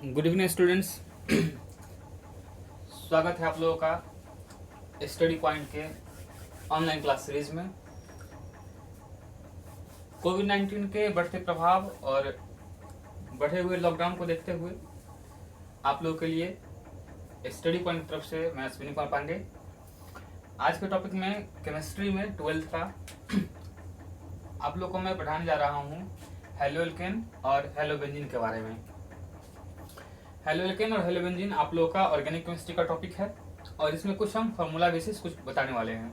Good evening students. स्वागत है आप लोगों का स्टडी पॉइंट के ऑनलाइन क्लास सीरीज में। कोविड-19 के बढ़ते प्रभाव और बढ़े हुए लॉकडाउन को देखते हुए आप लोगों के लिए स्टडी पॉइंट की तरफ से मैं अश्विनी कुमार पांडे आज के टॉपिक में केमिस्ट्री में 12th का आप लोगों को मैं पढ़ाने जा रहा हूँ हेलोएल्केन और हेलोबेंजीन के बारे में। हेलोएल्केन और हेलोबेंजीन आप लोगों का ऑर्गेनिक केमिस्ट्री का टॉपिक है और इसमें कुछ हम फार्मूला बेसिस कुछ बताने वाले हैं।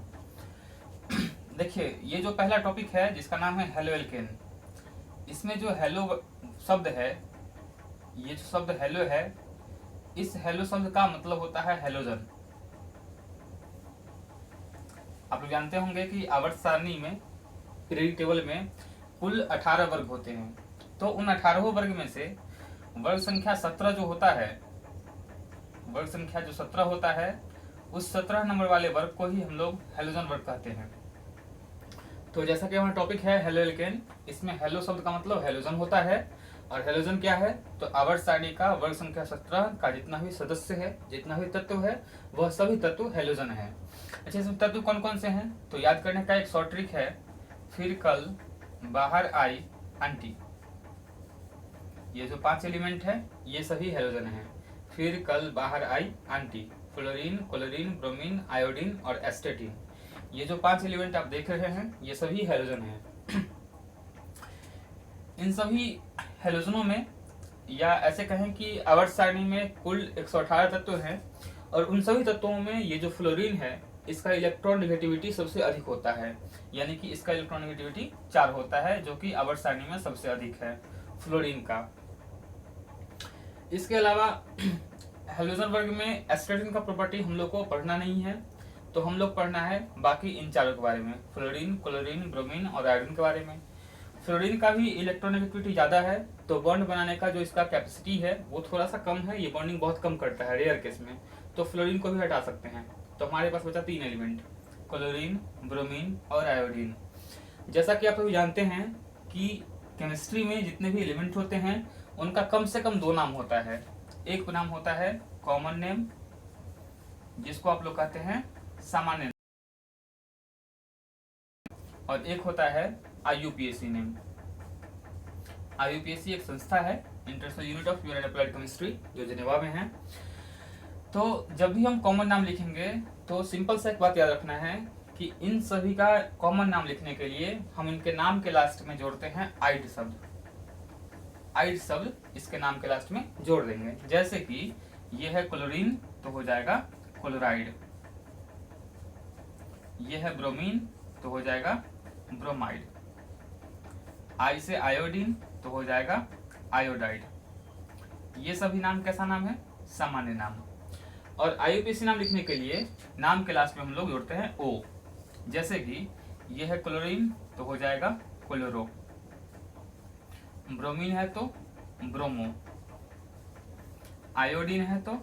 देखिए, ये जो पहला टॉपिक है जिसका नाम है हेलोएल्केन, इसमें जो हेलो शब्द है, ये जो शब्द हेलो है, इस हेलो शब्द का मतलब होता है हेलोजन। आप लोग जानते होंगे कि आवर्त सारणी में पीरियोडिक टेबल में कुल 18 वर्ग होते हैं, तो उन 18 वर्ग में से वर्ग संख्या 17 जो होता है, वर्ग संख्या जो 17 होता है, उस 17 नंबर वाले वर्ग को ही हम लोग हेलोजन वर्ग कहते हैं। तो जैसा कि हमारा टॉपिक है हेलोएल्केन, इसमें हेलो शब्द का मतलब हेलोजन होता है। और हेलोजन क्या है? तो आवर्त सारणी का वर्ग संख्या 17 का जितना भी सदस्य है, जितना भी तत्व है, वह सभी तत्व हेलोजन है। अच्छा, इसमें तत्व कौन कौन से हैं? तो याद करने का एक शॉर्ट ट्रिक है, फिर कल बाहर आई आंटी। ये जो 5 एलिमेंट है ये सभी हेलोजन है। फिर कल बाहर आई aunty, fluorine, chlorine, bromine, iodine और एस्टेटिन, ये जो 5 एलिमेंट आप देख रहे हैं ये सभी हेलोजन हैं। इन सभी हेलोजनों में, या ऐसे कहें कि आवर्त सारणी में कुल 118 तत्व हैं और उन सभी तत्वों में ये जो फ्लोरीन है इसका इलेक्ट्रॉन नेगेटिविटी सबसे अधिक होता है, यानी कि इसका इलेक्ट्रॉन नेगेटिविटी 4 होता है, जो कि आवर्त सारणी में सबसे अधिक है फ्लोरीन का। इसके अलावा हेलोजन वर्ग में एस्टेटिन का प्रॉपर्टी हम लोग को पढ़ना नहीं है, तो हम लोग पढ़ना है बाकी इन चारों के बारे में, फ्लोरीन, क्लोरीन, ब्रोमीन और आयोडीन के बारे में। फ्लोरीन का भी इलेक्ट्रोनेगेटिविटी ज़्यादा है, तो बॉन्ड बनाने का जो इसका कैपेसिटी है वो थोड़ा सा कम है, ये बॉन्डिंग बहुत कम करता है रेयर केस में, तो फ्लोरीन को भी हटा सकते हैं। तो हमारे पास बचा 3 एलिमेंट, क्लोरीन, ब्रोमीन और आयोडीन। जैसा कि आप सभी जानते हैं कि केमिस्ट्री में जितने भी एलिमेंट होते हैं उनका कम से कम 2 नाम होता है। एक नाम होता है कॉमन नेम, जिसको आप लोग कहते हैं सामान्य, और एक होता है IUPAC नेम। IUPAC एक संस्था है, international unit of pure and applied chemistry, जो जिनेवा में है। तो जब भी हम कॉमन नाम लिखेंगे तो सिंपल सा एक बात याद रखना है कि इन सभी का कॉमन नाम लिखने के लिए हम इनके नाम के लास्ट में जोड़ते हैं आइड शब्द। आइड शब्द इसके नाम के लास्ट में जोड़ देंगे। जैसे कि ये है क्लोरीन तो हो जाएगा क्लोराइड, ये है ब्रोमीन तो हो जाएगा ब्रोमाइड, आई से आयोडीन तो हो जाएगा आयोडाइड। ये सभी नाम कैसा नाम है? सामान्य नाम। और IUPAC नाम लिखने के लिए नाम के लास्ट में हम लोग जोड़ते हैं O। जैसे कि ये है क्लोरीन तो हो जाएगा क्लोरो, ब्रोमीन है तो ब्रोमो, आयोडीन है तो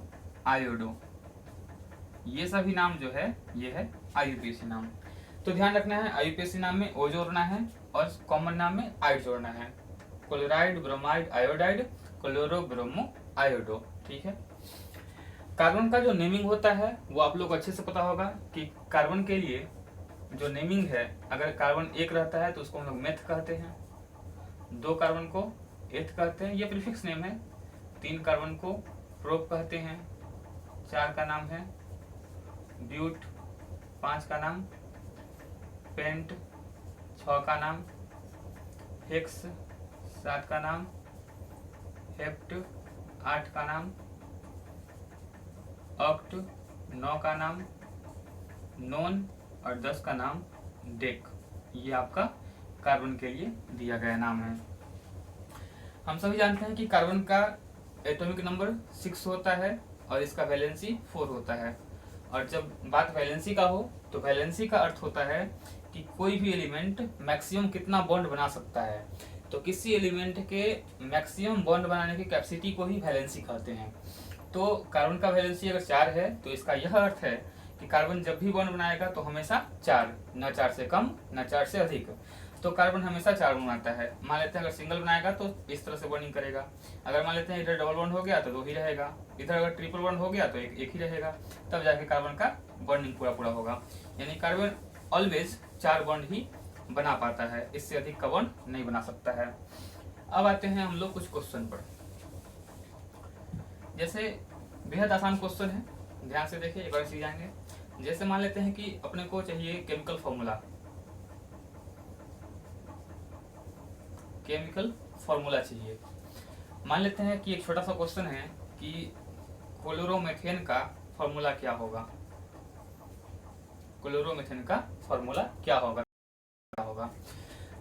आयोडो। ये सभी नाम जो है ये है IUPAC नाम। तो ध्यान रखना है, IUPAC नाम में O जोड़ना है और कॉमन नाम में आइड जोड़ना है। Chloride, bromide, iodide, chloro, bromo, iodo. ठीक है। कार्बन का जो नेमिंग होता है वो आप लोग अच्छे से पता होगा कि कार्बन के लिए जो नेमिंग है, अगर कार्बन 1 रहता है तो उसको हम लोग मेथ कहते हैं, 2 कार्बन को एथ कहते हैं, ये प्रीफिक्स नेम है, 3 कार्बन को प्रोप कहते हैं, 4 का नाम है ब्यूट, 5 का नाम पेंट, 6 का नाम हेक्स, 7 का नाम हेप्ट, 8 का नाम ऑक्ट, 9 का नाम नोन और 10 का नाम डेक। ये आपका कार्बन के लिए दिया गया नाम है। हम सभी जानते हैं कि कार्बन का एटॉमिक नंबर 6 होता है और इसका वैलेंसी 4 होता है। और जब बात वैलेंसी का हो तो वैलेंसी का अर्थ होता है कि कोई भी एलिमेंट मैक्सिमम कितना बॉन्ड बना सकता है। तो किसी एलिमेंट के मैक्सिमम बॉन्ड बनाने की कैपेसिटी को ही वैलेंसी कहते हैं। तो कार्बन का वैलेंसी अगर 4 है तो इसका यह अर्थ है कि कार्बन जब भी बॉन्ड बनाएगा तो हमेशा 4, न 4 से कम न 4 से अधिक। तो कार्बन हमेशा 4 बॉन्ड बनाता है। मान लेते हैं अगर सिंगल बनाएगा तो इस तरह से बॉन्डिंग करेगा, अगर मान लेते हैं इधर डबल बॉन्ड हो गया तो 2 ही रहेगा, इधर अगर ट्रिपल बॉन्ड हो गया तो एक ही रहेगा, तब जाके कार्बन का बॉन्डिंग पूरा होगा। यानी कार्बन ऑलवेज 4 बॉन्ड ही बना पाता है, इससे अधिक का बॉन्ड नहीं बना सकता है। अब आते हैं हम लोग कुछ क्वेश्चन पर। जैसे बेहद आसान क्वेश्चन है, ध्यान से देखिए, एक बार सीख जाएंगे। जैसे मान लेते हैं कि अपने को चाहिए केमिकल फॉर्मूला चाहिए। मान लेते हैं कि एक छोटा सा क्वेश्चन है कि क्लोरोमीथेन का फॉर्मूला क्या होगा, क्लोरोमीथेन का फॉर्मूला क्या होगा।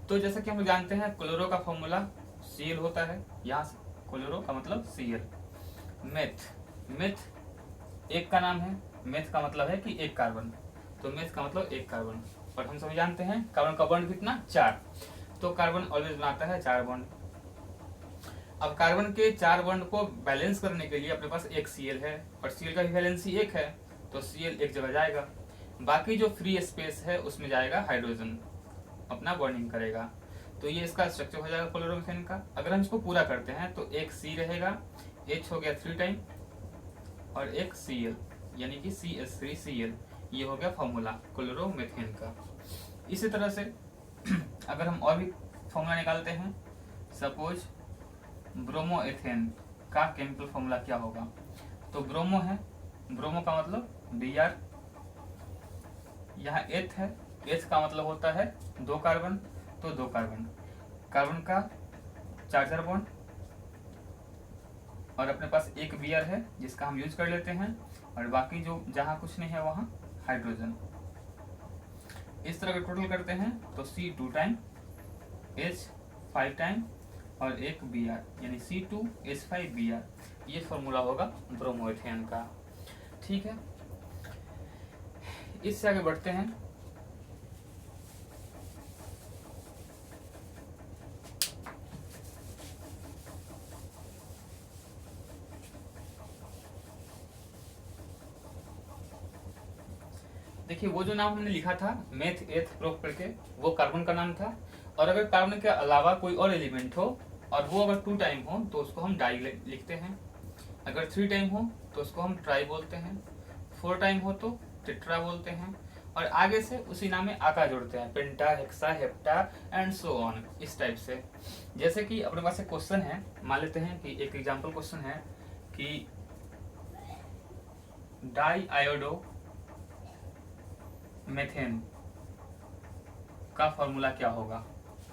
तो जैसा कि हम जानते हैं क्लोरो का फॉर्मूला Cl होता है, यहाँ से क्लोरो का मतलब Cl। मेथ एक का नाम है, मेथ का मतलब है कि एक कार्बन, तो मेथ का मतलब एक कार्बन। और हम सभी जानते हैं कार्बन का बॉन्ड कितना, 4, तो कार्बन ऑलवेज बनाता है 4 बॉन्ड। अब कार्बन के 4 बॉन्ड को बैलेंस करने के लिए अपने पास एक Cl है, और Cl का भी वैलेंसी 1 है, तो Cl एक जगह जाएगा, बाकी जो फ्री स्पेस है उसमें जाएगा हाइड्रोजन, अपना बॉन्डिंग करेगा। तो ये इसका स्ट्रक्चर हो जाएगा क्लोरोमीथेन का। अगर हम इसको पूरा करते हैं तो एक C रहेगा, H हो गया 3 टाइम, और एक Cl यानी कि CH3Cl, ये हो गया फॉर्मूला क्लोरोमीथेन का। इसी तरह से अगर हम और भी फॉर्मूला निकालते हैं, सपोज ब्रोमोएथेन का केमिकल फॉर्मूला क्या होगा, तो ब्रोमो है, ब्रोमो का मतलब Br, यहाँ एथ है, एथ का मतलब होता है 2 कार्बन, तो 2 कार्बन, कार्बन का 4 बॉन्ड, और अपने पास एक Br है जिसका हम यूज कर लेते हैं, और बाकी जो जहाँ कुछ नहीं है वहाँ हाइड्रोजन। इस तरह का टोटल करते हैं तो C2 टाइम, H 5 टाइम, और एक Br यानी C2H5Br, ये फॉर्मूला होगा ब्रोमोएथेन का। ठीक है, इससे आगे बढ़ते हैं। देखिए वो जो नाम हमने लिखा था मेथ एथ प्रोप करके, वो कार्बन का नाम था, और अगर कार्बन के अलावा कोई और एलिमेंट हो और वो अगर 2 टाइम हो तो उसको हम डाई लिखते हैं, अगर 3 टाइम हो तो उसको हम ट्राई बोलते हैं, 4 टाइम हो तो टेट्रा बोलते हैं, और आगे से उसी नाम में आका जोड़ते हैं, penta, hexa, hepta and so on, इस टाइप से। जैसे कि अपने पास एक क्वेश्चन है, मान लेते हैं कि एक एग्जांपल क्वेश्चन है कि डाई आयोडो मेथेन का फॉर्मूला क्या होगा,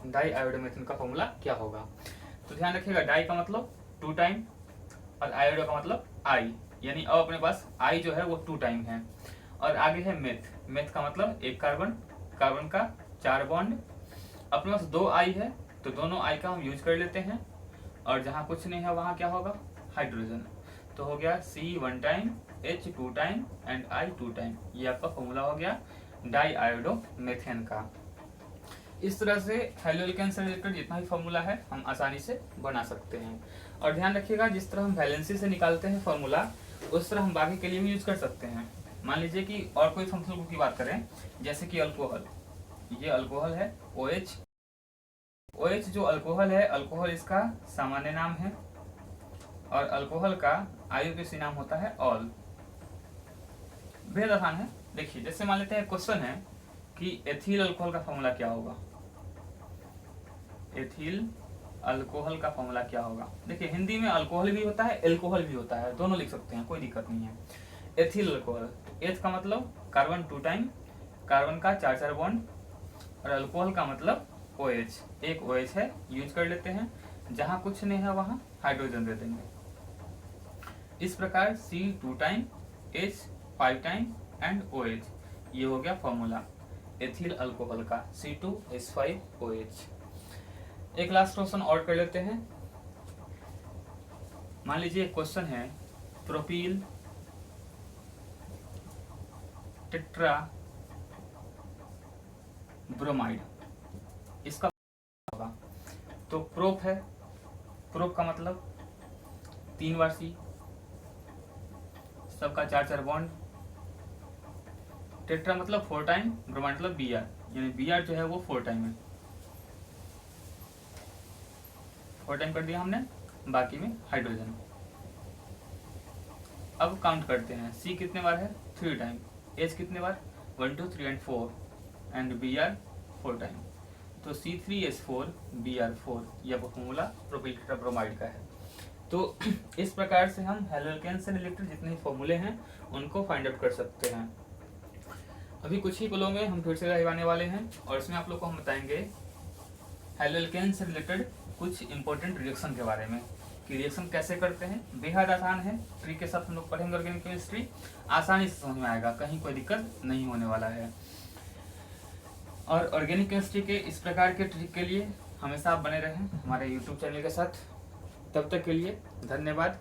डाई आयोडो मेथेन का फॉर्मूला क्या होगा। तो ध्यान रखिएगा, डाई का मतलब 2 टाइम, और आयोडो का मतलब आई, यानी अब अपने पास आई जो है वो 2 टाइम है, और आगे है मेथ, मेथ का मतलब एक कार्बन, कार्बन का 4 बॉन्ड, अपने पास 2 आई है तो दोनों आई का हम यूज कर लेते हैं, और जहाँ कुछ नहीं है वहाँ क्या होगा, हाइड्रोजन। तो हो गया C1 time, H 2 time and I 2 time, ये आपका फॉर्मूला हो गया डाई आयोडो मेथेन का। इस तरह से हेलोएल्केन से रिलेटेड जितना भी फॉर्मूला है हम आसानी से बना सकते हैं। और ध्यान रखिएगा, जिस तरह हम वैलेंसी से निकालते हैं फॉर्मूला, उस तरह हम बाकी के लिए भी यूज कर सकते हैं। मान लीजिए कि और कोई फंक्शनल ग्रुप की बात करें, जैसे कि अल्कोहल, ये अल्कोहल है OH, OH जो अल्कोहल है, अल्कोहल इसका सामान्य नाम है, और अल्कोहल का IUPAC नाम होता है ऑल। बेहद आसान है। देखिए जैसे मान लेते हैं क्वेश्चन है कि एथिल अल्कोहल का फॉर्मूला क्या होगा, एथिल अल्कोहल का फॉर्मूला क्या होगा। देखिए हिंदी में अल्कोहल भी होता है, एल्कोहल भी होता है, दोनों लिख सकते हैं, कोई दिक्कत नहीं है। एथिल अल्कोहल, एथ का मतलब कार्बन 2 टाइम, कार्बन का 4 बॉन्ड, और अल्कोहल का मतलब OH, एक OH है, यूज कर लेते हैं, जहां कुछ नहीं है वहां हाइड्रोजन दे देंगे। इस प्रकार C2 time, H 5 time and OH, ये हो गया फॉर्मूला एथिल अल्कोहल का C2H5OH। एक लास्ट क्वेश्चन और कर लेते हैं। मान लीजिए क्वेश्चन है प्रोपील टेट्रा ब्रोमाइड, इसका होगा। तो प्रोप है, प्रोप का मतलब 3 बार C, सबका 4 बॉन्ड, टेट्रा मतलब 4 टाइम, ब्रोमाइड मतलब Br, यानी Br जो है वो 4 टाइम है। 4 टाइम कर दिया हमने, बाकी में हाइड्रोजन। अब काउंट करते हैं, सी कितने बार है 3 टाइम, एच कितने बार 1 2 3 and 4 and B R 4 time. तो C3H4 Br4 यह फॉर्मूला प्रोपिल टेट्राब्रोमाइड का है। तो इस प्रकार से हम हेलोकेन से रिलेटेड जितने फॉर्मूले हैं उनको फाइंड आउट कर सकते हैं। अभी कुछ ही पलों में हम फिर से लाइव आने वाले हैं और इसमें आप लोग को हम बताएंगे हेलोकेन से रिलेटेड कुछ इंपॉर्टेंट रिएक्शन के बारे में कि रिएक्शन कैसे करते हैं। बेहद आसान है, ट्री के साथ हम लोग पढ़ेंगे ऑर्गेनिक केमिस्ट्री, आसानी से समझ में आएगा, कहीं कोई दिक्कत नहीं होने वाला है। और ऑर्गेनिक केमिस्ट्री के इस प्रकार के ट्रिक के लिए हमेशा आप बने रहें हमारे यूट्यूब चैनल के साथ। तब तक के लिए धन्यवाद।